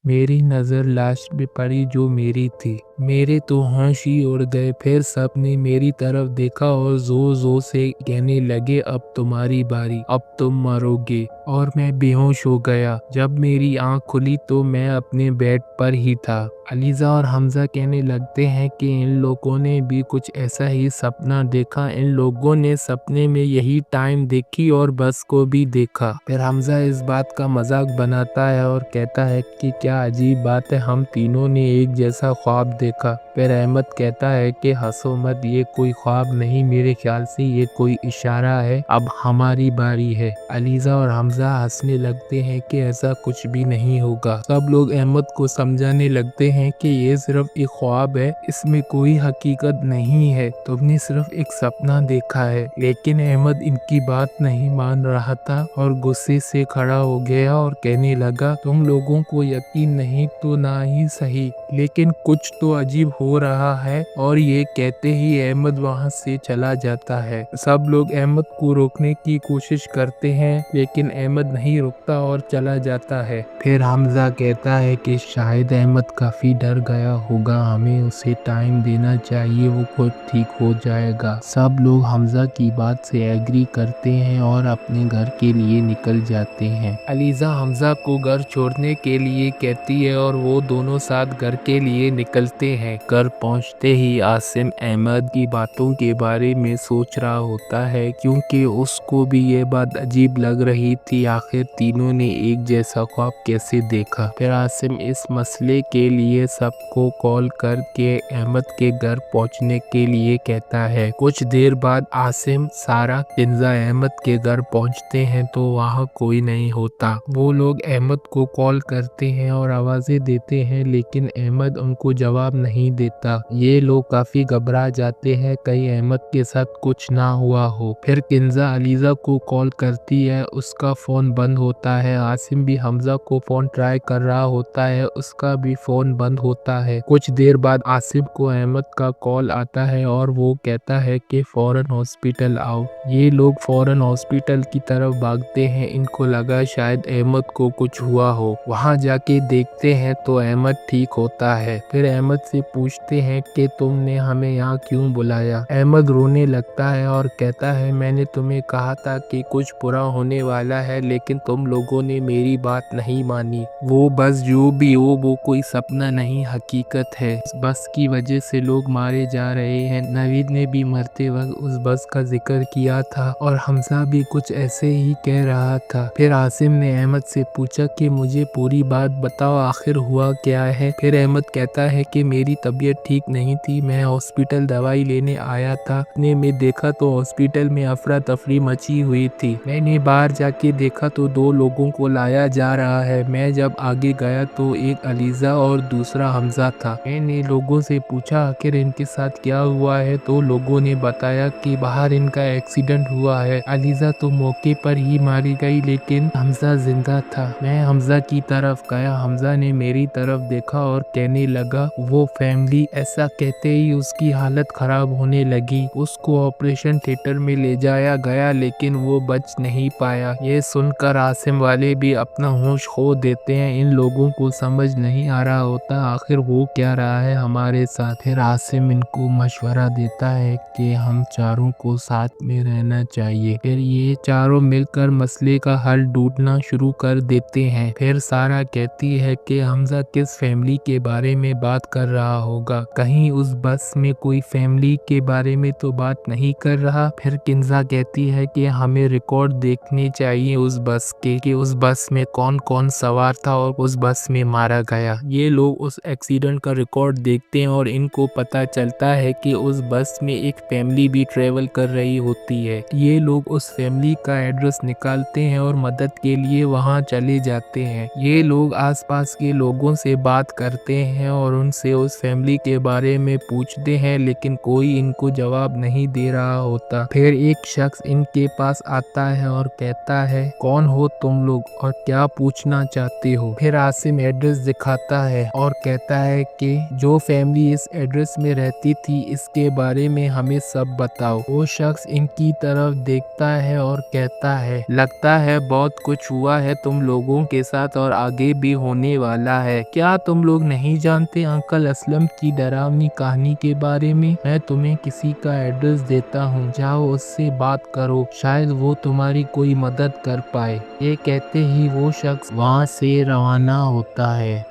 मेरी नज़र लाश पे पड़ी जो मेरी थी। मेरे तो होश ही उड़ गए। फिर सब ने मेरी तरफ देखा और जोर जोर से कहने लगे, अब तुम्हारी बारी, अब तुम मरोगे। और मैं बेहोश हो गया। जब मेरी आंख खुली तो मैं अपने बेड पर ही था। अलीज़ा और हमज़ा कहने लगते हैं कि इन लोगों ने भी कुछ ऐसा ही सपना देखा। इन लोगों ने सपने में यही टाइम देखी और बस को भी देखा। फिर हमज़ा इस बात का मजाक बनाता है और कहता है कि क्या अजीब बात है, हम तीनों ने एक जैसा ख्वाब देखा। फिर अहमद कहता है कि हंसो मत, ये कोई ख्वाब नहीं, मेरे ख्याल से ये कोई इशारा है, अब हमारी बारी है। अलीज़ा और हमज़ा हंसने लगते हैं कि ऐसा कुछ भी नहीं होगा। सब लोग अहमद को समझाने लगते हैं कि ये सिर्फ एक ख्वाब है, इसमें कोई हकीकत नहीं है, तुमने सिर्फ एक सपना देखा है। लेकिन अहमद इनकी बात नहीं मान रहा था और गुस्से से खड़ा हो गया और कहने लगा, तुम लोगों को यकीन नहीं तो ना ही सही, लेकिन कुछ तो अजीब हो रहा है। और ये कहते ही अहमद वहाँ से चला जाता है। सब लोग अहमद को रोकने की कोशिश करते हैं लेकिन अहमद नहीं रुकता और चला जाता है। फिर हमज़ा कहता है कि शायद अहमद काफ़ी डर गया होगा, हमें उसे टाइम देना चाहिए, वो खुद ठीक हो जाएगा। सब लोग हमज़ा की बात से एग्री करते हैं और अपने घर के लिए निकल जाते हैं। अलीज़ा हमज़ा को घर छोड़ने के लिए कहती है और वो दोनों साथ घर के लिए निकलते हैं। घर पहुंचते ही आसिम अहमद की बातों के बारे में सोच रहा होता है, क्योंकि उसको भी ये बात अजीब लग रही थी, आखिर तीनों ने एक जैसा ख्वाब कैसे देखा। फिर आसिम इस मसले के लिए सबको कॉल करके अहमद के घर पहुंचने के लिए कहता है। कुछ देर बाद आसिम, सारा, किंजा अहमद के घर पहुंचते हैं तो वहाँ कोई नहीं होता। वो लोग अहमद को कॉल करते हैं और आवाजें देते हैं लेकिन अहमद उनको जवाब नहीं देता। ये लोग काफी घबरा जाते हैं कहीं अहमद के साथ कुछ ना हुआ हो। फिर किंजा अलीज़ा को कॉल करती है, उसका फोन बंद होता है। आसिम भी हमज़ा को फोन ट्राई कर रहा होता है, उसका भी फोन बंद होता है। कुछ देर बाद आसिम को अहमद का कॉल आता है और वो कहता है कि फौरन हॉस्पिटल आओ। ये लोग फौरन हॉस्पिटल की तरफ भागते हैं, इनको लगा शायद अहमद को कुछ हुआ हो। वहाँ जाके देखते हैं तो अहमद ठीक होता है। फिर अहमद से पूछते हैं कि तुमने हमें यहाँ क्यों बुलाया। अहमद रोने लगता है और कहता है, मैंने तुम्हें कहा था कि कुछ बुरा होने वाला है लेकिन तुम लोगों ने मेरी बात नहीं मानी। वो बस जो भी हो वो कोई सपना नहीं, हकीकत है। उस बस की वजह से लोग मारे जा रहे हैं। नवीद ने भी मरते वक्त उस बस का जिक्र किया था और हमज़ा भी कुछ ऐसे ही कह रहा था। फिर आसिम ने अहमद से पूछा कि मुझे पूरी बात बताओ, आखिर हुआ क्या है। फिर अहमद कहता है कि मेरी तबीयत ठीक नहीं थी, मैं हॉस्पिटल दवाई लेने आया था, ने में देखा तो हॉस्पिटल में अफरा तफरी मची हुई थी। मैंने बाहर जाके देखा तो दो लोगों को लाया जा रहा है। मैं जब आगे गया तो एक अलीज़ा और दूसरा हमज़ा था। मैंने लोगों से पूछा आखिर इनके साथ क्या हुआ है तो लोगों ने बताया कि बाहर इनका एक्सीडेंट हुआ है। अलीज़ा तो मौके पर ही मारी गई लेकिन हमज़ा जिंदा था। मैं हमज़ा की तरफ गया, हमज़ा ने मेरी तरफ देखा और कहने लगा वो फैमिली। ऐसा कहते ही उसकी हालत खराब होने लगी। उसको ऑपरेशन थिएटर में ले जाया गया लेकिन वो बच नहीं पाया। ये सुनकर आसिम वाले भी अपना होश खो देते हैं। इन लोगों को समझ नहीं आ रहा होता आखिर हो क्या रहा है हमारे साथ। फिर आसिम इनको मशवरा देता है कि हम चारों को साथ में रहना चाहिए। फिर ये चारों मिलकर मसले का हल ढूंढना शुरू कर देते हैं। फिर सारा कहती है कि हमज़ा किस फैमिली के बारे में बात कर रहा होगा, कहीं उस बस में कोई फैमिली के बारे में तो बात नहीं कर रहा। फिर किंजा कहती है कि हमें रिकॉर्ड देखने चाहिए उस बस के, कि उस बस में कौन कौन सवार था और उस बस में मारा गया। ये लोग उस एक्सीडेंट का रिकॉर्ड देखते हैं और इनको पता चलता है कि उस बस में एक फैमिली भी ट्रेवल कर रही होती है। ये लोग उस फैमिली का एड्रेस निकालते हैं और मदद के लिए वहां चले जाते हैं। ये लोग आसपास के लोगों से बात करते हैं और उनसे उस फैमिली के बारे में पूछते हैं लेकिन कोई इनको जवाब नहीं दे रहा होता। फिर एक शख्स इनके पास आता है और कहता है, कौन हो तुम लोग और क्या पूछना चाहते हो? फिर आसिम एड्रेस दिखाता है और कहता है कि जो फैमिली इस एड्रेस में रहती थी इसके बारे में हमें सब बताओ। वो शख्स इनकी तरफ देखता है और कहता है, लगता है बहुत कुछ हुआ है तुम लोगों के साथ और आगे भी होने वाला है। क्या तुम लोग नहीं जानते अंकल असलम की डरावनी कहानी के बारे में? मैं तुम्हें किसी का एड्रेस देता हूँ, जाओ उससे बात करो, शायद वो तुम्हारी कोई मदद कर पाए। ये कहते ही वो शख्स वहाँ से रवाना होता है।